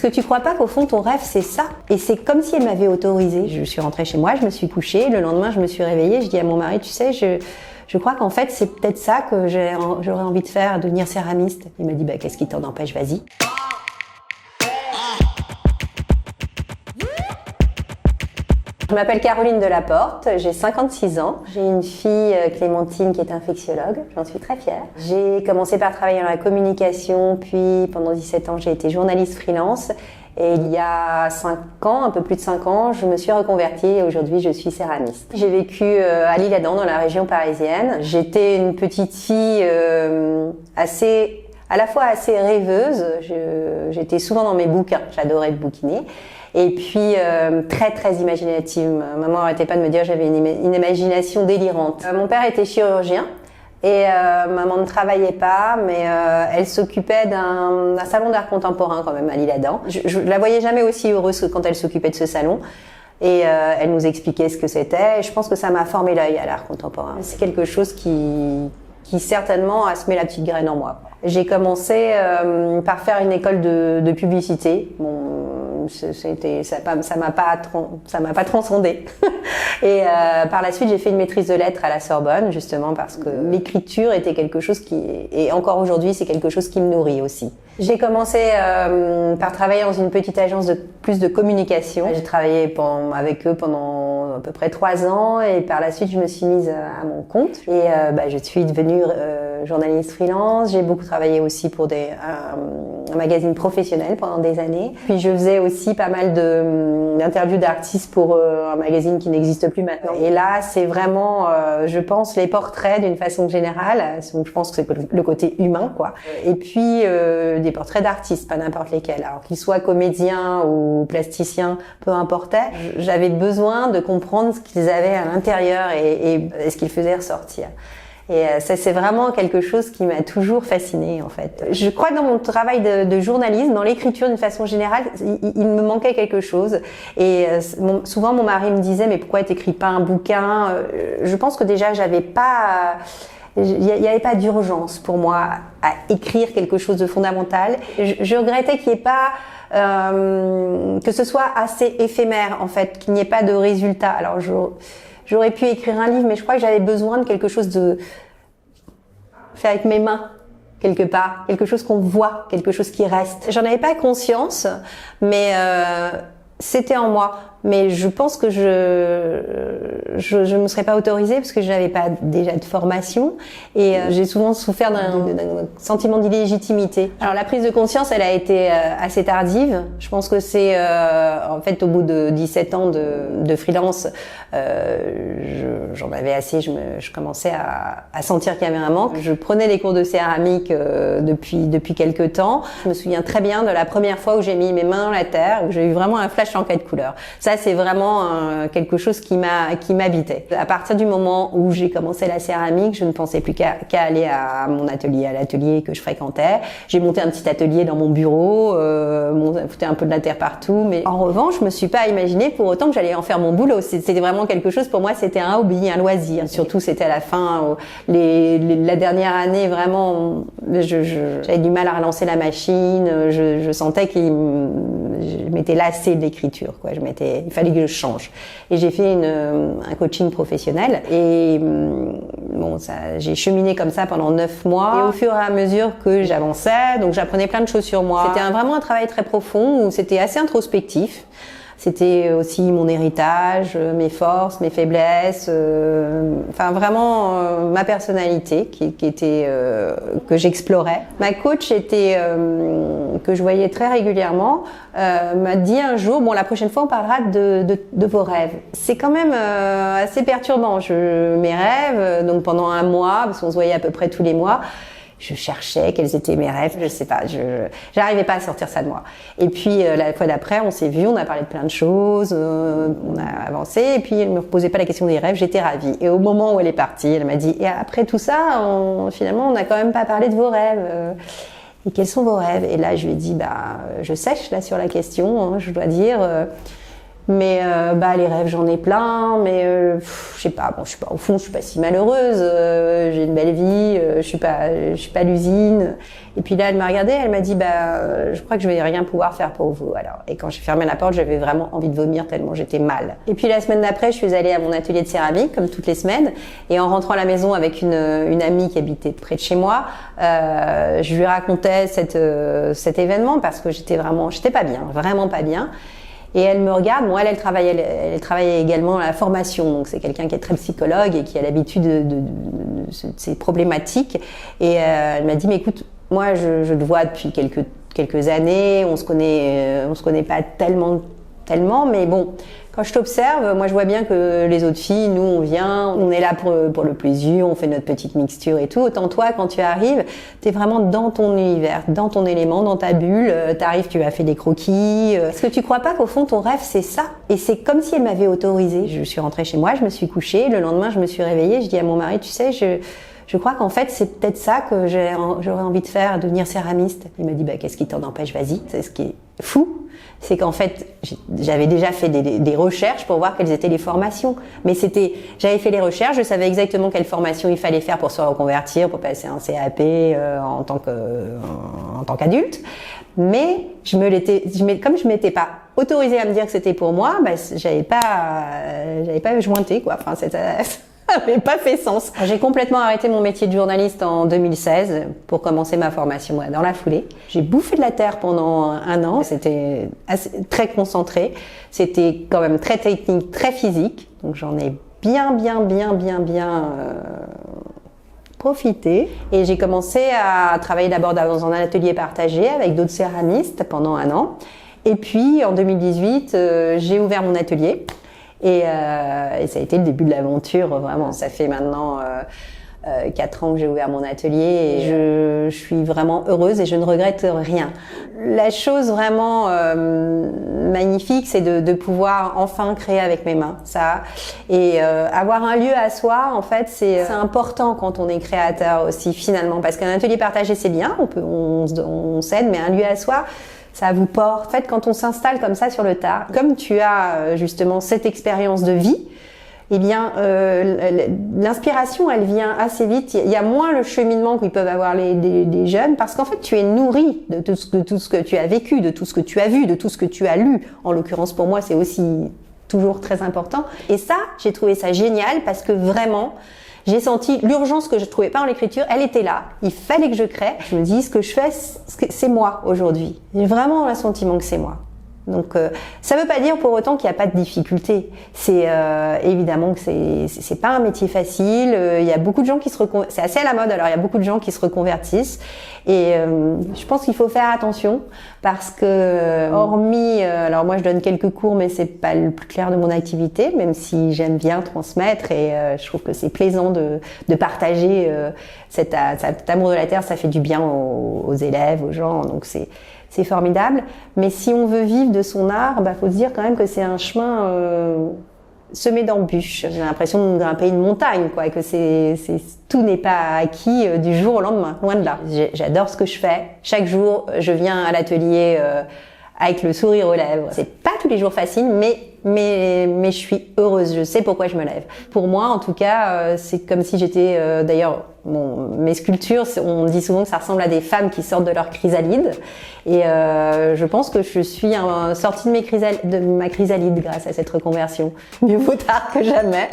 Est-ce que tu crois pas qu'au fond ton rêve c'est ça? Et c'est comme si elle m'avait autorisé. Je suis rentrée chez moi, je me suis couchée, le lendemain je me suis réveillée, je dis à mon mari, tu sais, je crois qu'en fait c'est peut-être ça que j'aurais envie de faire, devenir céramiste. Il m'a dit, bah qu'est-ce qui t'en empêche, vas-y. Je m'appelle Caroline Delaporte, j'ai 56 ans. J'ai une fille, Clémentine, qui est infectiologue. J'en suis très fière. J'ai commencé par travailler dans la communication, puis pendant 17 ans, j'ai été journaliste freelance. Et il y a 5 ans, un peu plus de 5 ans, je me suis reconvertie et aujourd'hui, je suis céramiste. J'ai vécu à l'Isle-Adam, dans la région parisienne. J'étais une petite fille à la fois assez rêveuse. J'étais souvent dans mes bouquins, j'adorais bouquiner. Et puis très très imaginative. Maman n'arrêtait pas de me dire que j'avais une imagination délirante. Mon père était chirurgien et maman ne travaillait pas, mais elle s'occupait d'un salon d'art contemporain quand même à l'Isle-Adam. Je la voyais jamais aussi heureuse que quand elle s'occupait de ce salon. Et elle nous expliquait ce que c'était. Et je pense que ça m'a formé l'œil à l'art contemporain. C'est quelque chose qui certainement a semé la petite graine en moi. J'ai commencé par faire une école de publicité. Bon, ça m'a pas transcendé. Et par la suite, j'ai fait une maîtrise de lettres à la Sorbonne, justement parce que l'écriture était quelque chose et encore aujourd'hui, c'est quelque chose qui me nourrit aussi. J'ai commencé par travailler dans une petite agence de communication. J'ai travaillé avec eux pendant à peu près 3 ans et par la suite, je me suis mise à mon compte. Et je suis devenue journaliste freelance. J'ai beaucoup travaillé aussi pour un magazine professionnel pendant des années. Puis je faisais aussi pas mal d'interviews d'artistes pour un magazine qui n'existe plus maintenant. Et là, c'est vraiment, je pense, les portraits d'une façon générale. Donc, je pense que c'est le côté humain, quoi. Et puis des portraits d'artistes, pas n'importe lesquels. Alors qu'ils soient comédiens ou plasticiens, peu importe. J'avais besoin de comprendre ce qu'ils avaient à l'intérieur et ce qu'ils faisaient ressortir. Et ça, c'est vraiment quelque chose qui m'a toujours fascinée, en fait. Je crois que dans mon travail de journalisme, dans l'écriture d'une façon générale, il me manquait quelque chose. Et souvent, mon mari me disait, mais pourquoi t'écris pas un bouquin? Je pense que déjà, il n'y avait pas d'urgence pour moi à écrire quelque chose de fondamental. Je regrettais qu'il n'y ait pas que ce soit assez éphémère, en fait, qu'il n'y ait pas de résultat. Alors, j'aurais pu écrire un livre, mais je crois que j'avais besoin de quelque chose de fait avec mes mains, quelque part, quelque chose qu'on voit, quelque chose qui reste. J'en avais pas conscience, mais c'était en moi. Mais je pense que je me serais pas autorisée parce que je n'avais pas déjà de formation et j'ai souvent souffert d'un sentiment d'illégitimité. Alors la prise de conscience, elle a été assez tardive. Je pense que c'est en fait au bout de 17 ans de freelance, j'en avais assez. Je commençais à sentir qu'il y avait un manque. Je prenais des cours de céramique depuis quelques temps. Je me souviens très bien de la première fois où j'ai mis mes mains dans la terre, où j'ai eu vraiment un flash en 4 couleurs. Ça, c'est vraiment quelque chose qui m'habitait. À partir du moment où j'ai commencé la céramique, je ne pensais plus qu'à aller à l'atelier que je fréquentais. J'ai monté un petit atelier dans mon bureau, foutais un peu de la terre partout. Mais en revanche, je me suis pas imaginé pour autant que j'allais en faire mon boulot. C'était vraiment quelque chose, pour moi, c'était un hobby, un loisir. Surtout, c'était à la fin, la dernière année, vraiment, j'avais du mal à relancer la machine. Je sentais que je m'étais lassée de l'écriture, quoi. Il fallait que je change. Et j'ai fait un coaching professionnel. Et j'ai cheminé comme ça pendant 9 mois. Et au fur et à mesure que j'avançais, donc j'apprenais plein de choses sur moi. C'était vraiment un travail très profond où c'était assez introspectif. C'était aussi mon héritage, mes forces, mes faiblesses, vraiment ma personnalité qui était que j'explorais. Ma coach que je voyais très régulièrement m'a dit un jour, la prochaine fois on parlera de vos rêves. C'est quand même assez perturbant. Mes rêves, donc pendant 1 mois, parce qu'on se voyait à peu près tous les mois. Je cherchais quels étaient mes rêves, je sais pas, j'arrivais pas à sortir ça de moi. Et puis la fois d'après, on s'est vu, on a parlé de plein de choses, on a avancé, et puis elle me posait pas la question des rêves, j'étais ravie. Et au moment où elle est partie, elle m'a dit, et après tout ça, finalement, on n'a quand même pas parlé de vos rêves. Et quels sont vos rêves? Et là, je lui ai dit, je sèche là sur la question, je dois dire. Mais les rêves, j'en ai plein, mais je sais pas. Bon, au fond, je suis pas si malheureuse. J'ai une belle vie. Je suis pas à l'usine. Et puis là, elle m'a regardée, elle m'a dit, je crois que je vais rien pouvoir faire pour vous. Alors, et quand j'ai fermé la porte, j'avais vraiment envie de vomir tellement j'étais mal. Et puis la semaine d'après, je suis allée à mon atelier de céramique, comme toutes les semaines. Et en rentrant à la maison avec une amie qui habitait près de chez moi, je lui racontais cet événement parce que j'étais pas bien, vraiment pas bien. Et elle me regarde, bon, elle travaillait également à la formation, donc c'est quelqu'un qui est très psychologue et qui a l'habitude de ces problématiques. Et elle m'a dit, mais écoute, moi je te vois depuis quelques années, on se connaît pas tellement, mais bon, quand je t'observe, moi je vois bien que les autres filles, nous on est là pour le plaisir, on fait notre petite mixture et tout. Autant toi, quand tu arrives, t'es vraiment dans ton univers, dans ton élément, dans ta bulle. T'arrives, tu as fait des croquis. Est-ce que tu crois pas qu'au fond ton rêve c'est ça? Et c'est comme si elle m'avait autorisée. Je suis rentrée chez moi, je me suis couchée. Le lendemain, je me suis réveillée. Je dis à mon mari, tu sais, je crois qu'en fait, c'est peut-être ça que j'aurais envie de faire, devenir céramiste. Il m'a dit, qu'est-ce qui t'en empêche? Vas-y. C'est ce qui est fou. C'est qu'en fait, j'avais déjà fait des recherches pour voir quelles étaient les formations. Mais j'avais fait les recherches, je savais exactement quelle formation il fallait faire pour se reconvertir, pour passer un CAP en tant qu'adulte. Mais comme je m'étais pas autorisée à me dire que c'était pour moi, j'avais pas jointé, quoi. Enfin, ça n'avait pas fait sens. J'ai complètement arrêté mon métier de journaliste en 2016 pour commencer ma formation dans la foulée. J'ai bouffé de la terre pendant 1 an. C'était très concentré. C'était quand même très technique, très physique. Donc j'en ai bien profité. Et j'ai commencé à travailler d'abord dans un atelier partagé avec d'autres céramistes pendant 1 an. Et puis en 2018, j'ai ouvert mon atelier. Et ça a été le début de l'aventure, vraiment. Ça fait maintenant 4 ans que j'ai ouvert mon atelier et je suis vraiment heureuse et je ne regrette rien. La chose vraiment magnifique, c'est de pouvoir enfin créer avec mes mains, ça. Et avoir un lieu à soi, en fait, c'est important quand on est créateur aussi, finalement. Parce qu'un atelier partagé, c'est bien, on s'aide, mais un lieu à soi, ça vous porte. En fait, quand on s'installe comme ça sur le tard, comme tu as justement cette expérience de vie, eh bien, l'inspiration, elle vient assez vite. Il y a moins le cheminement qu'ils peuvent avoir des jeunes, parce qu'en fait, tu es nourri de tout ce que tu as vécu, de tout ce que tu as vu, de tout ce que tu as lu. En l'occurrence, pour moi, c'est aussi toujours très important. Et ça, j'ai trouvé ça génial parce que vraiment, j'ai senti l'urgence que je ne trouvais pas en l'écriture, elle était là. Il fallait que je crée. Je me dis, ce que je fais, c'est moi aujourd'hui. J'ai vraiment le sentiment que c'est moi. Donc, ça veut pas dire pour autant qu'il n'y a pas de difficulté. C'est évidemment que c'est pas un métier facile. Il y a beaucoup de gens qui c'est assez à la mode. Alors, il y a beaucoup de gens qui se reconvertissent. Et je pense qu'il faut faire attention parce que, hormis, alors moi je donne quelques cours, mais c'est pas le plus clair de mon activité, même si j'aime bien transmettre et je trouve que c'est plaisant de partager cet amour de la terre. Ça fait du bien aux élèves, aux gens. Donc c'est formidable, mais si on veut vivre de son art, faut se dire quand même que c'est un chemin semé d'embûches. J'ai l'impression de grimper une montagne, quoi, et que tout n'est pas acquis du jour au lendemain, loin de là. J'adore ce que je fais. Chaque jour, je viens à l'atelier avec le sourire aux lèvres. C'est pas tous les jours facile, mais je suis heureuse. Je sais pourquoi je me lève. Pour moi, en tout cas, c'est comme si j'étais. D'ailleurs, mes sculptures, on dit souvent que ça ressemble à des femmes qui sortent de leur chrysalide. Et je pense que je suis sortie de ma chrysalide grâce à cette reconversion. Mieux vaut tard que jamais.